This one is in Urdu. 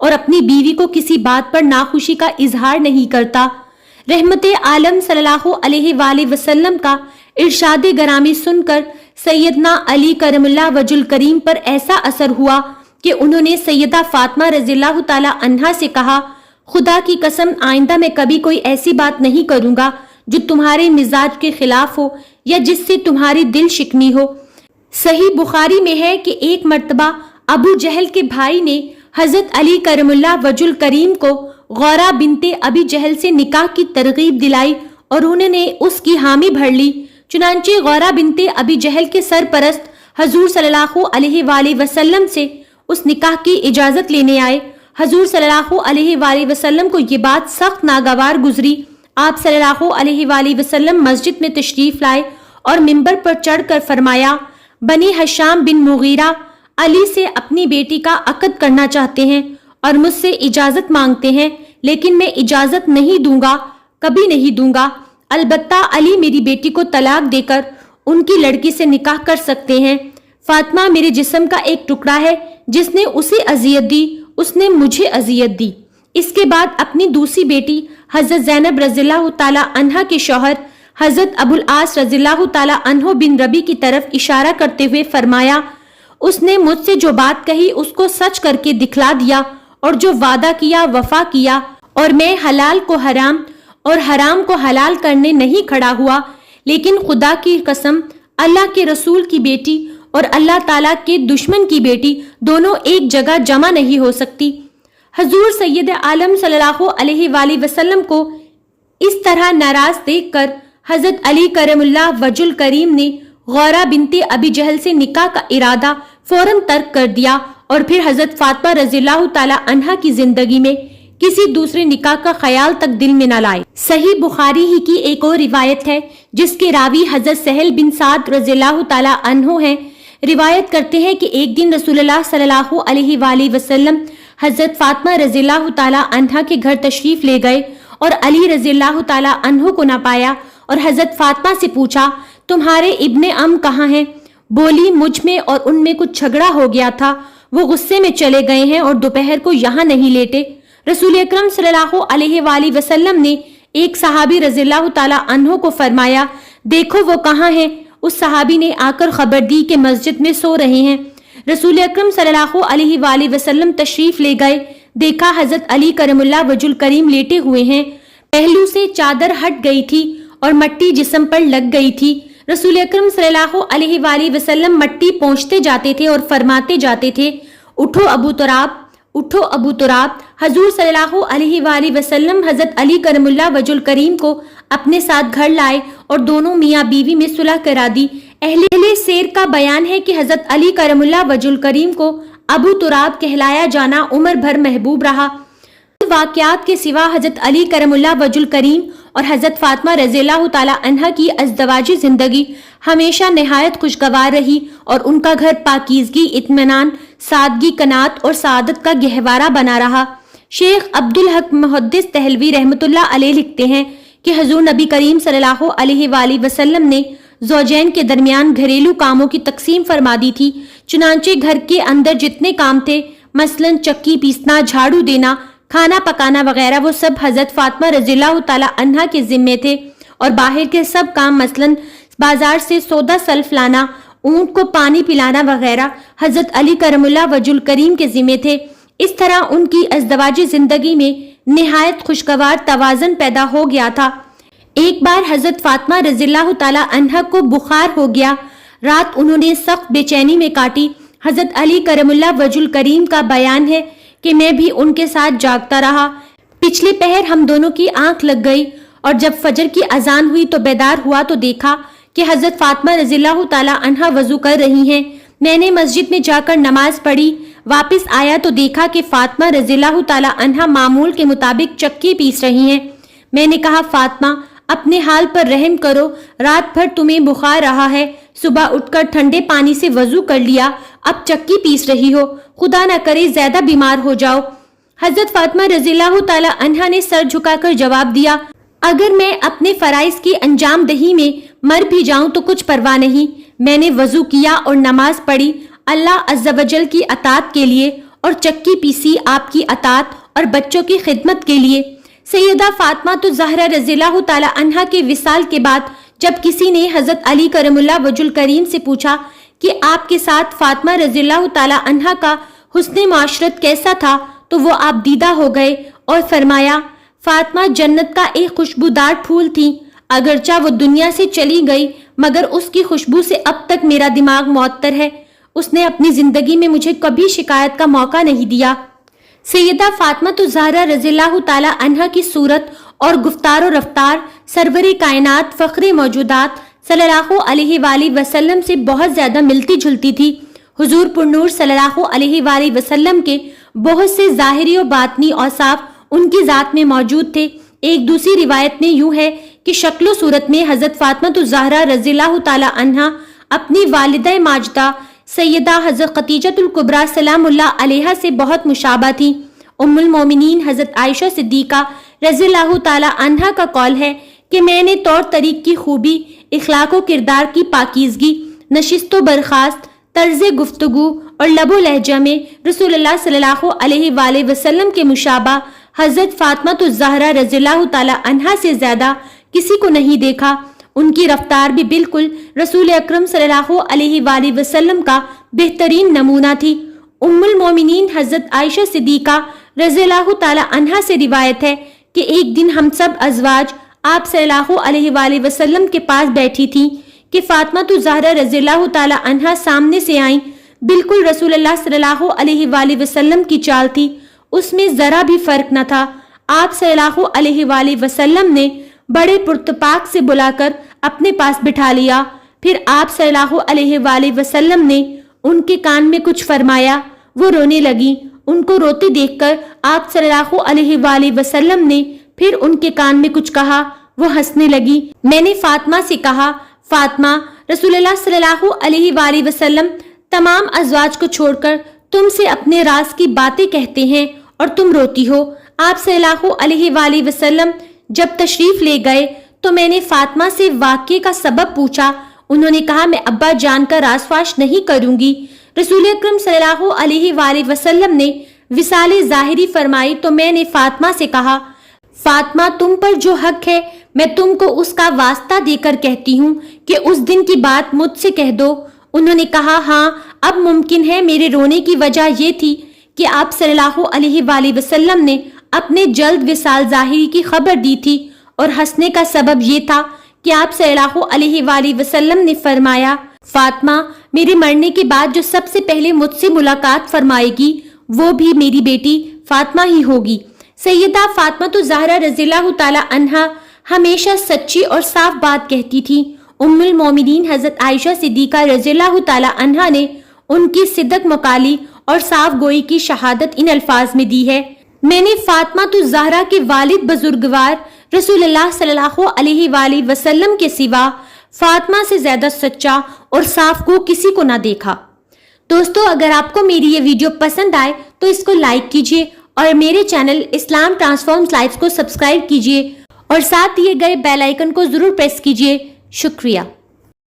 اور اپنی بیوی کو کسی بات پر ناخوشی کا اظہار نہیں کرتا۔ رحمت عالم صلی اللہ علیہ وآلہ وسلم کا ارشاد گرامی سن کر سیدنا علی کرم اللہ وجہ الکریم پر ایسا اثر ہوا کہ انہوں نے سیدہ فاطمہ رضی اللہ تعالی عنہا سے کہا، خدا کی قسم آئندہ میں کبھی کوئی ایسی بات نہیں کروں گا جو تمہارے مزاج کے خلاف ہو یا جس سے تمہاری دل شکنی ہو۔ صحیح بخاری میں ہے کہ ایک مرتبہ ابو جہل کے بھائی نے حضرت علی کرم اللہ وجہ الکریم کو غورہ بنت ابی جہل سے نکاح کی ترغیب دلائی اور انہوں نے اس کی حامی بھر لی۔ چنانچہ غورہ بنت ابی جہل کے سرپرست حضور صلی اللہ علیہ وآلہ وسلم سے اس نکاح کی اجازت لینے آئے۔ حضور صلی اللہ علیہ وآلہ وسلم کو یہ بات سخت ناگوار گزری۔ آپ صلی اللہ علیہ وآلہ وسلم مسجد میں تشریف لائے اور منبر پر چڑھ کر فرمایا، بنی ہشام بن مغیرہ علی سے اپنی بیٹی کا عقد کرنا چاہتے ہیں اور مجھ سے اجازت مانگتے ہیں، لیکن میں اجازت نہیں دوں گا، کبھی نہیں دوں گا۔ البتہ علی میری بیٹی کو طلاق دے کر ان کی لڑکی سے نکاح کر سکتے ہیں۔ فاطمہ میرے جسم کا ایک ٹکڑا ہے، جس نے اسے اذیت دی اس نے مجھے اذیت دی۔ اس کے بعد اپنی دوسری بیٹی حضرت زینب رضی اللہ تعالی عنہا کے شوہر حضرت ابو العاص رضی اللہ تعالی عنہ بن ربی کی طرف اشارہ کرتے ہوئے فرمایا، اس نے مجھ سے جو بات کہی اس کو سچ کر کے دکھلا دیا اور جو وعدہ کیا وفا کیا، اور میں حلال کو حرام اور حرام کو حلال کرنے نہیں کھڑا ہوا، لیکن خدا کی قسم اللہ کے رسول کی بیٹی اور اللہ تعالیٰ کے دشمن کی بیٹی دونوں ایک جگہ جمع نہیں ہو سکتی۔ حضور سید عالم صلی اللہ علیہ وآلہ وسلم کو اس طرح ناراض دیکھ کر حضرت علی کرم اللہ وجہ الکریم نے غورہ بنت ابی جہل سے نکاح کا ارادہ فوراً ترک کر دیا اور پھر حضرت فاطمہ رضی اللہ تعالی عنہا کی زندگی میں کسی دوسرے نکاح کا خیال تک دل میں نہ لائے۔ صحیح بخاری ہی کی ایک اور روایت ہے جس کے راوی حضرت سہل بن سعد رضی اللہ تعالی عنہ ہیں۔ روایت کرتے ہیں کہ ایک دن رسول اللہ صلی اللہ علیہ وآلہ وسلم حضرت فاطمہ رضی اللہ تعالی عنہا کے گھر تشریف لے گئے اور علی رضی اللہ تعالی عنہ کو نہ پایا اور حضرت فاطمہ سے پوچھا، تمہارے ابن ام کہاں ہیں؟ بولی، مجھ میں اور ان میں کچھ جھگڑا ہو گیا تھا، وہ غصے میں چلے گئے ہیں اور دوپہر کو یہاں نہیں لیٹے۔ رسول اکرم صلی اللہ علیہ وآلہ وسلم نے ایک صحابی رضی اللہ تعالی عنہ کو فرمایا، دیکھو وہ کہاں ہیں؟ اس صحابی نے آ کر خبر دی کہ مسجد میں سو رہے ہیں۔ رسول اکرم صلی اللہ علیہ وآلہ وسلم تشریف لے گئے، دیکھا حضرت علی کرم اللہ وجہ الکریم لیٹے ہوئے ہیں، پہلو سے چادر ہٹ گئی تھی اور مٹی جسم پر لگ گئی تھی۔ رسول اکرم صلی اللہ علیہ وآلہ وسلم مٹی پونچھتے جاتے تھے اور فرماتے جاتے تھے، اٹھو ابو تراب، اٹھو ابو تراب۔ حضور صلی اللہ علیہ وآلہ وسلم حضرت علی کرم اللہ وجہ الکریم کو اپنے ساتھ گھر لائے اور دونوں میاں بیوی میں صلح کرا دی۔ اہل سیر کا بیان ہے کہ حضرت علی کرم اللہ وجہ الکریم کو ابو تراب کہلایا جانا عمر بھر محبوب رہا۔ واقعات کے سوا حضرت علی کرم اللہ وجہ الکریم اور حضرت فاطمہ رضی اللہ تعالی عنہا کی ازدواجی زندگی ہمیشہ نہایت خوشگوار رہی اور ان کا گھر پاکیزگی، اطمینان، سادگی، قناعت اور سعادت کا گہوارہ بنا رہا۔ شیخ عبدالحق محدث دہلوی رحمۃ اللہ علیہ لکھتے ہیں کہ حضور نبی کریم صلی اللہ علیہ وآلہ وسلم نے زوجین کے درمیان گھریلو کاموں کی تقسیم فرما دی تھی، چنانچہ گھر کے اندر جتنے کام تھے، مثلاً چکی پیسنا، جھاڑو دینا، کھانا پکانا وغیرہ، وہ سب حضرت فاطمہ رضی اللہ تعالی عنہا کے ذمے تھے، اور باہر کے سب کام مثلاً بازار سے سودا سلف لانا، اونٹ کو پانی پلانا وغیرہ حضرت علی کرم اللہ وجہ الکریم کے ذمے تھے۔ اس طرح ان کی ازدواجی زندگی میں نہایت خوشگوار توازن پیدا ہو گیا تھا۔ ایک بار حضرت فاطمہ رضی اللہ تعالی عنہا کو بخار ہو گیا، رات انہوں نے سخت بے چینی میں کاٹی۔ حضرت علی کرم اللہ وجہ الکریم کا بیان ہے کہ میں بھی ان کے ساتھ جاگتا رہا۔ پچھلے پہر ہم دونوں کی آنکھ لگ گئی اور جب فجر کی اذان ہوئی تو بیدار ہوا تو دیکھا کہ حضرت فاطمہ رضی اللہ تعالی عنہا وضو کر رہی ہیں۔ میں نے مسجد میں جا کر نماز پڑھی، واپس آیا تو دیکھا کہ فاطمہ رضی اللہ تعالی عنہا معمول کے مطابق چکی پیس رہی ہیں۔ میں نے کہا، فاطمہ اپنے حال پر رحم کرو، رات بھر تمہیں بخار رہا ہے، صبح اٹھ کر ٹھنڈے پانی سے وضو کر لیا، اب چکی پیس رہی ہو، خدا نہ کرے زیادہ بیمار ہو جاؤ۔ حضرت فاطمہ رضی اللہ تعالی عنہا نے سر جھکا کر جواب دیا، اگر میں اپنے فرائض کی انجام دہی میں مر بھی جاؤں تو کچھ پرواہ نہیں۔ میں نے وضو کیا اور نماز پڑھی اللہ عز و جل کی اطاعت کے لیے اور چکی پیسی آپ کی اطاعت اور بچوں کی خدمت کے لیے۔ سیدہ فاطمہ الزہرا رضی اللہ تعالی عنہا کے وصال کے بعد جب کسی نے حضرت علی کرم اللہ وجہ الکریم سے پوچھا کہ آپ کے ساتھ فاطمہ رضی اللہ تعالی عنہا کا حسن معاشرت کیسا تھا تو وہ آپ دیدہ ہو گئے اور فرمایا، فاطمہ جنت کا ایک خوشبودار پھول تھی، اگرچہ وہ دنیا سے چلی گئی مگر اس کی خوشبو سے اب تک میرا دماغ معطر ہے۔ اس نے اپنی زندگی میں مجھے کبھی شکایت کا موقع نہیں دیا۔ سیدہ فاطمہ الزہرا رضی اللہ تعالی عنہا کی صورت اور گفتار و رفتار سرور کائنات فخر موجودات صلی اللہ علیہ وآلہ وسلم سے بہت زیادہ ملتی جلتی تھی۔ حضور پرنور صلی اللہ علیہ وآلہ وسلم کے بہت سے ظاہری و باطنی اوصاف ان کی ذات میں موجود تھے۔ ایک دوسری روایت میں یوں ہے کہ شکل و صورت میں حضرت فاطمہ الزہرا رضی اللہ تعالی عنہا اپنی والدہ ماجدہ سیدہ حضرت خدیجہ الکبریٰ سلام اللہ علیہا سے بہت مشابہ تھی۔ ام المومنین حضرت عائشہ صدیقہ رضی اللہ تعالی عنہا کا قول ہے کہ میں نے طور طریق کی خوبی، اخلاق و کردار کی پاکیزگی، نشست و برخاست، طرز گفتگو اور لب و لہجہ میں رسول اللہ صلی اللہ علیہ وآلہ وسلم کے مشابہ حضرت فاطمہ الزہرا رضی اللہ تعالی عنہا سے زیادہ کسی کو نہیں دیکھا۔ ان کی رفتار بھی بالکل رسول اکرم صلی اللہ علیہ وآلہ وسلم کا بہترین نمونہ تھی۔ ام المومنین حضرت عائشہ صدیقہ رضی اللہ تعالی عنہا سے روایت ہے کہ ایک دن ہم سب ازواج آپ صلی اللہ علیہ وآلہ وسلم کے پاس بیٹھی تھیں کہ فاطمہ الزہرا رضی اللہ تعالی عنہا سامنے سے آئیں۔ بالکل رسول اللہ صلی اللہ علیہ وآلہ وسلم کی چال تھی، اس میں ذرا بھی فرق نہ تھا۔ آپ صلی اللہ علیہ وآلہ وسلم نے بڑے پرتپاک سے بلا کر اپنے پاس بٹھا لیا۔ پھر آپ صلی اللہ علیہ وآلہ وسلم نے ان کے کان میں کچھ فرمایا، وہ رونے لگی۔ ان کو روتے دیکھ کر آپ صلی اللہ علیہ وآلہ وسلم نے پھر ان کے کان میں کچھ کہا، وہ ہنسنے لگی۔ میں نے فاطمہ سے کہا، فاطمہ، رسول اللہ صلی اللہ علیہ وآلہ وسلم تمام ازواج کو چھوڑ کر تم سے اپنے راز کی باتیں کہتے ہیں اور تم روتی ہو۔ آپ صلی اللہ علیہ وآلہ وسلم جب تشریف لے گئے تو میں نے فاطمہ سے واقعے کا سبب پوچھا۔ انہوں نے کہا، میں ابا جان کا راز فاش نہیں کروں گی۔ رسول اکرم صلی اللہ علیہ وآلہ وسلم نے وصال ظاہری فرمائی تو میں نے فاطمہ سے کہا، فاطمہ تم پر جو حق ہے میں تم کو اس کا واسطہ دے کر کہتی ہوں کہ اس دن کی بات مجھ سے کہہ دو۔ انہوں نے کہا، ہاں اب ممکن ہے۔ میرے رونے کی وجہ یہ تھی کہ آپ صلی اللہ علیہ وآلہ وسلم نے اپنے جلد وصال ظاہری کی خبر دی تھی، اور ہنسنے کا سبب یہ تھا کہ آپ صلی اللہ علیہ وآلہ وسلم نے فرمایا، فاطمہ میرے مرنے کے بعد جو سب سے پہلے مجھ سے ملاقات فرمائے گی وہ بھی میری بیٹی فاطمہ ہی ہوگی۔ سیدہ فاطمہ الزہرا رضی اللہ تعالی عنہا ہمیشہ سچی اور صاف بات کہتی تھی۔ ام المومنین حضرت عائشہ صدیقہ رضی اللہ تعالی عنہا نے ان کی صدق مقالی اور صاف گوئی کی شہادت ان الفاظ میں دی ہے، میں نے فاطمہ الزہرا کے والد بزرگوار رسول اللہ صلی اللہ علیہ وآلہ وسلم کے سوا فاطمہ سے زیادہ سچا اور صاف کو کسی کو نہ دیکھا۔ دوستو، اگر آپ کو میری یہ ویڈیو پسند آئے تو اس کو لائک کیجیے اور میرے چینل اسلام ٹرانسفارمز لائفز کو سبسکرائب کیجیے اور ساتھ دیے گئے بیل آئیکن کو ضرور پریس کیجیے۔ شکریہ۔